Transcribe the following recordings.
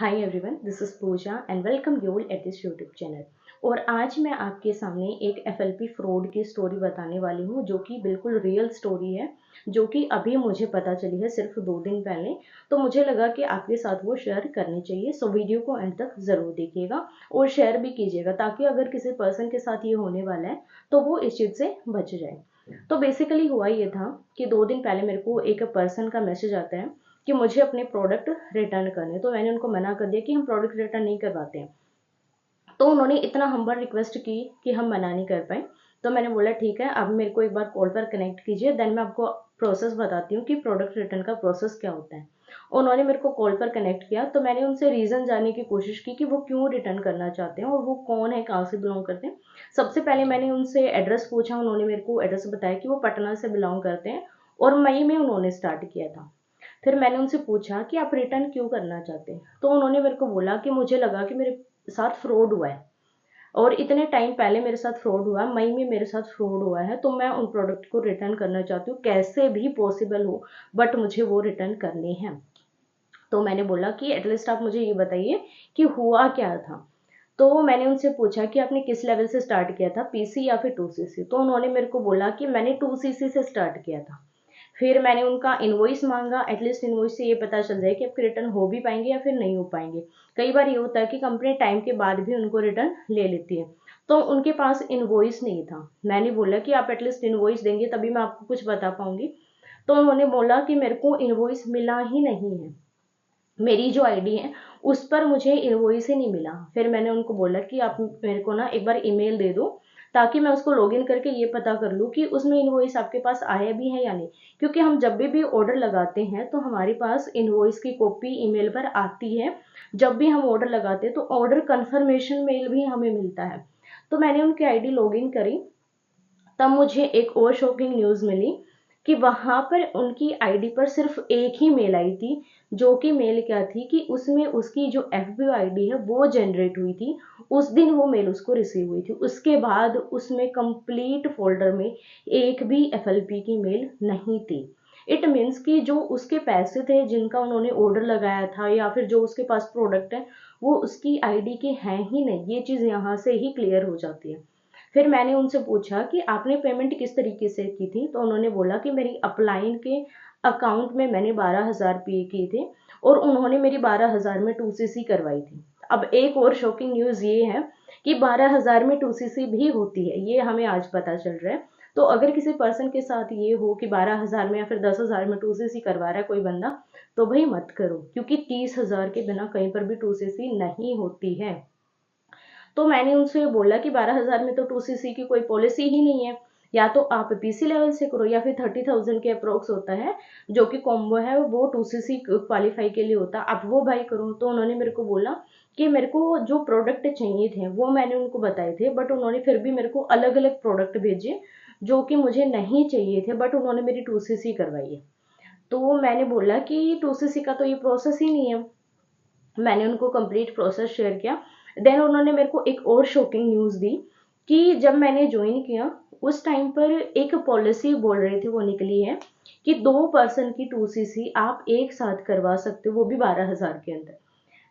Hi everyone, this is Pooja and welcome you all at this YouTube channel. और आज मैं आपके सामने एक एफएलपी फ्रॉड की स्टोरी बताने वाली हूँ जो कि बिल्कुल रियल स्टोरी है, जो कि अभी मुझे पता चली है सिर्फ 2 दिन पहले। तो मुझे लगा कि आपके साथ वो शेयर करनी चाहिए। सो वीडियो को एंड तक ज़रूर देखिएगा और शेयर भी कीजिएगा ताकि अगर किसी पर्सन के साथ ये होने वाला है तो वो इस चीज़ से बच जाए। तो बेसिकली हुआ ये था कि 2 दिन पहले मेरे को एक पर्सन का मैसेज आता है कि मुझे अपने प्रोडक्ट रिटर्न करने। तो मैंने उनको मना कर दिया कि हम प्रोडक्ट रिटर्न नहीं करवाते हैं। तो उन्होंने इतना हम्बल रिक्वेस्ट की कि हम मना नहीं कर पाए। तो मैंने बोला ठीक है, अब मेरे को एक बार कॉल पर कनेक्ट कीजिए, देन मैं आपको प्रोसेस बताती हूँ कि प्रोडक्ट रिटर्न का प्रोसेस क्या होता है। उन्होंने मेरे को कॉल पर कनेक्ट किया तो मैंने उनसे रीज़न जानने की कोशिश की कि वो क्यों रिटर्न करना चाहते हैं और वो कौन है, कहाँ से बिलोंग करते हैं। सबसे पहले मैंने उनसे एड्रेस पूछा। उन्होंने मेरे को एड्रेस बताया कि वो पटना से बिलोंग करते हैं और मई में उन्होंने स्टार्ट किया था। फिर मैंने उनसे पूछा कि आप रिटर्न क्यों करना चाहते हैं। तो उन्होंने मेरे को बोला कि मुझे लगा कि मेरे साथ फ्रॉड हुआ है और इतने टाइम पहले मेरे साथ फ्रॉड हुआ, मई में मेरे साथ फ्रॉड हुआ है, तो मैं उन प्रोडक्ट को रिटर्न करना चाहती हूँ, कैसे भी पॉसिबल हो बट मुझे वो रिटर्न करने हैं। तो मैंने बोला कि एटलीस्ट आप मुझे ये बताइए कि हुआ क्या था। तो मैंने उनसे पूछा कि आपने किस लेवल से स्टार्ट किया था, पीसी या फिर 2सीसी। तो उन्होंने मेरे को बोला कि मैंने 2सीसी से स्टार्ट किया था। फिर मैंने उनका इनवॉइस मांगा। एटलीस्ट इनवॉइस से ये पता चल जाए कि आपके रिटर्न हो भी पाएंगे या फिर नहीं हो पाएंगे। कई बार ये होता है कि कंपनी टाइम के बाद भी उनको रिटर्न ले लेती है। तो उनके पास इनवॉइस नहीं था। मैंने बोला कि आप एटलीस्ट इनवॉइस देंगे तभी मैं आपको कुछ बता पाऊंगी। तो उन्होंने बोला कि मेरे को इनवॉइस मिला ही नहीं है, मेरी जो आईडी है उस पर मुझे इनवॉइस ही नहीं मिला। फिर मैंने उनको बोला कि आप मेरे को ना एक बार ईमेल दे दो ताकि मैं उसको लॉगिन करके ये पता कर लूँ कि उसमें इनवॉइस आपके पास आया भी है या नहीं। क्योंकि हम जब भी ऑर्डर लगाते हैं तो हमारे पास इनवॉइस की कॉपी ईमेल पर आती है। जब भी हम ऑर्डर लगाते हैं तो ऑर्डर कंफर्मेशन मेल भी हमें मिलता है। तो मैंने उनकी आईडी लॉगिन करी। तब मुझे एक और शॉकिंग न्यूज़ मिली कि वहां पर उनकी आईडी पर सिर्फ एक ही मेल आई थी। जो कि मेल क्या थी कि उसमें उसकी जो एफबी आईडी है वो जनरेट हुई थी। उस दिन वो मेल उसको रिसीव हुई थी। उसके बाद उसमें कंप्लीट फोल्डर में एक भी एफएलपी की मेल नहीं थी। इट मीन्स कि जो उसके पैसे थे जिनका उन्होंने ऑर्डर लगाया था या फिर जो उसके पास प्रोडक्ट है वो उसकी आईडी के हैं ही नहीं। ये चीज़ यहाँ से ही क्लियर हो जाती है। फिर मैंने उनसे पूछा कि आपने पेमेंट किस तरीके से की थी। तो उन्होंने बोला कि मेरी अपलाइन के अकाउंट में मैंने 12,000 पे किए थे और उन्होंने मेरी 12,000 में 2सीसी करवाई थी। अब एक और शॉकिंग न्यूज़ ये है कि 12,000 में 2सीसी भी होती है, ये हमें आज पता चल रहा है। तो अगर किसी पर्सन के साथ ये हो कि 12,000 में या फिर 10,000 में 2सीसी करवा रहा है कोई बंदा, तो भाई मत करो, क्योंकि 30,000 के बिना कहीं पर भी 2सीसी नहीं होती है। तो मैंने उनसे बोला कि 12,000 में तो 2सीसी की कोई पॉलिसी ही नहीं है। या तो आप पीसी लेवल से करो या फिर 30,000 के अप्रोक्स होता है जो कि कॉम्बो है, वो 2सीसी क्वालिफाई के लिए होता है, आप वो बाई करो। तो उन्होंने मेरे को बोला कि मेरे को जो प्रोडक्ट चाहिए थे वो मैंने उनको बताए थे, बट उन्होंने फिर भी मेरे को अलग अलग प्रोडक्ट भेजे जो कि मुझे नहीं चाहिए थे, बट उन्होंने मेरी 2सीसी करवाई है। तो मैंने बोला कि 2सीसी का तो ये प्रोसेस ही नहीं है। मैंने उनको कंप्लीट प्रोसेस शेयर किया। देन उन्होंने मेरे को एक और शॉकिंग न्यूज़ दी कि जब मैंने ज्वाइन किया उस टाइम पर एक पॉलिसी बोल रही थी वो निकली है कि 2 पर्सन की 2सीसी आप एक साथ करवा सकते हो, वो भी 12,000 के अंदर।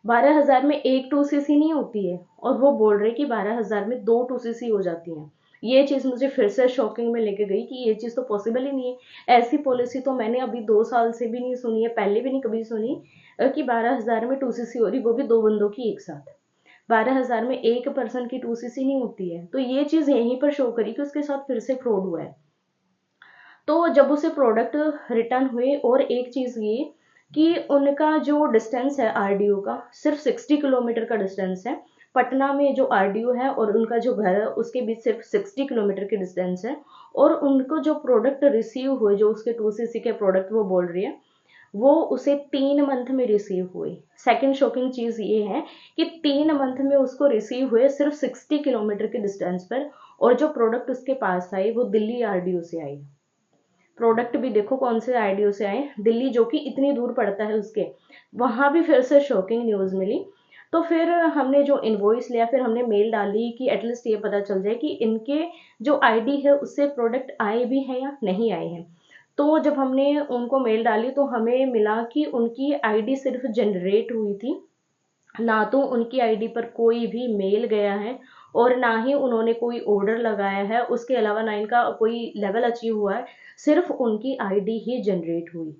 12,000 में एक 2सीसी नहीं होती है और वो बोल रहे कि 12,000 में 2 2सीसी हो जाती हैं। ये चीज़ मुझे फिर से शॉकिंग में लेके गई कि ये चीज़ तो पॉसिबल ही नहीं है। ऐसी पॉलिसी तो मैंने अभी 2 साल से भी नहीं सुनी है, पहले भी नहीं कभी सुनी कि 12,000 में 2सीसी हो रही, वो भी 2 बंदों की एक साथ। 12,000 में एक पर्सन की 2सीसी नहीं होती है। तो ये चीज़ यहीं पर शो करी कि उसके साथ फिर से फ्रॉड हुआ है। तो जब उसे प्रोडक्ट रिटर्न हुए, और एक चीज़ ये कि उनका जो डिस्टेंस है आरडीओ का सिर्फ 60 किलोमीटर का डिस्टेंस है। पटना में जो आरडीओ है और उनका जो घर है उसके बीच सिर्फ 60 किलोमीटर की डिस्टेंस है। और उनको जो प्रोडक्ट रिसीव हुए, जो उसके 2सीसी के प्रोडक्ट वो बोल रही है, वो उसे 3 मंथ में रिसीव हुई। सेकंड शॉकिंग चीज़ ये है कि 3 मंथ में उसको रिसीव हुए सिर्फ 60 किलोमीटर के डिस्टेंस पर। और जो प्रोडक्ट उसके पास आए वो दिल्ली आरडीओ से आई। प्रोडक्ट भी देखो कौन से आरडीओ से आए, दिल्ली, जो कि इतनी दूर पड़ता है उसके। वहां भी फिर से शॉकिंग न्यूज़ मिली। तो फिर हमने जो इनवॉइस लिया, फिर हमने मेल डाली कि एटलीस्ट ये पता चल जाए कि इनके जो आईडी है उससे प्रोडक्ट आए भी हैं या नहीं आए हैं। तो जब हमने उनको मेल डाली तो हमें मिला कि उनकी आईडी सिर्फ जनरेट हुई थी ना तो उनकी आईडी पर कोई भी मेल गया है और ना ही उन्होंने कोई ऑर्डर लगाया है, उसके अलावा ना इनका कोई लेवल अचीव हुआ है, सिर्फ उनकी आईडी ही जनरेट हुई।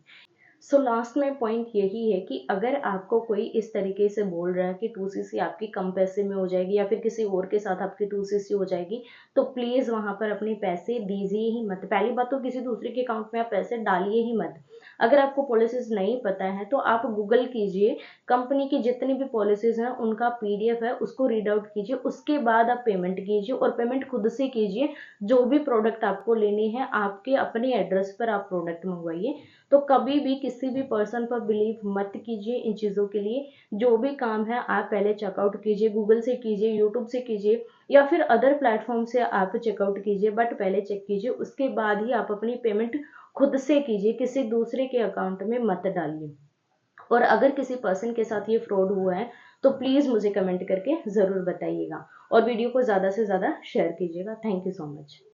सो लास्ट में पॉइंट यही है कि अगर आपको कोई इस तरीके से बोल रहा है कि 2cc आपकी कम पैसे में हो जाएगी या फिर किसी और के साथ आपकी 2cc हो जाएगी, तो प्लीज़ वहाँ पर अपने पैसे दीजिए ही मत। पहली बात तो किसी दूसरे के अकाउंट में आप पैसे डालिए ही मत। अगर आपको पॉलिसीज नहीं पता है तो आप गूगल कीजिए, कंपनी की जितनी भी पॉलिसीज हैं उनका पीडीएफ है उसको रीड आउट कीजिए, उसके बाद आप पेमेंट कीजिए और पेमेंट खुद से कीजिए। जो भी प्रोडक्ट आपको लेनी है आपके अपने एड्रेस पर आप प्रोडक्ट मंगवाइए। तो कभी भी किसी भी पर्सन पर बिलीव मत कीजिए इन चीज़ों के लिए। जो भी काम है आप पहले चेकआउट कीजिए, गूगल से कीजिए, यूट्यूब से कीजिए या फिर अदर प्लेटफॉर्म से आप चेकआउट कीजिए, बट पहले चेक कीजिए, उसके बाद ही आप अपनी पेमेंट खुद से कीजिए, किसी दूसरे के अकाउंट में मत डालिए। और अगर किसी पर्सन के साथ ये फ्रॉड हुआ है तो प्लीज़ मुझे कमेंट करके ज़रूर बताइएगा और वीडियो को ज़्यादा से ज़्यादा शेयर कीजिएगा। Thank you so much.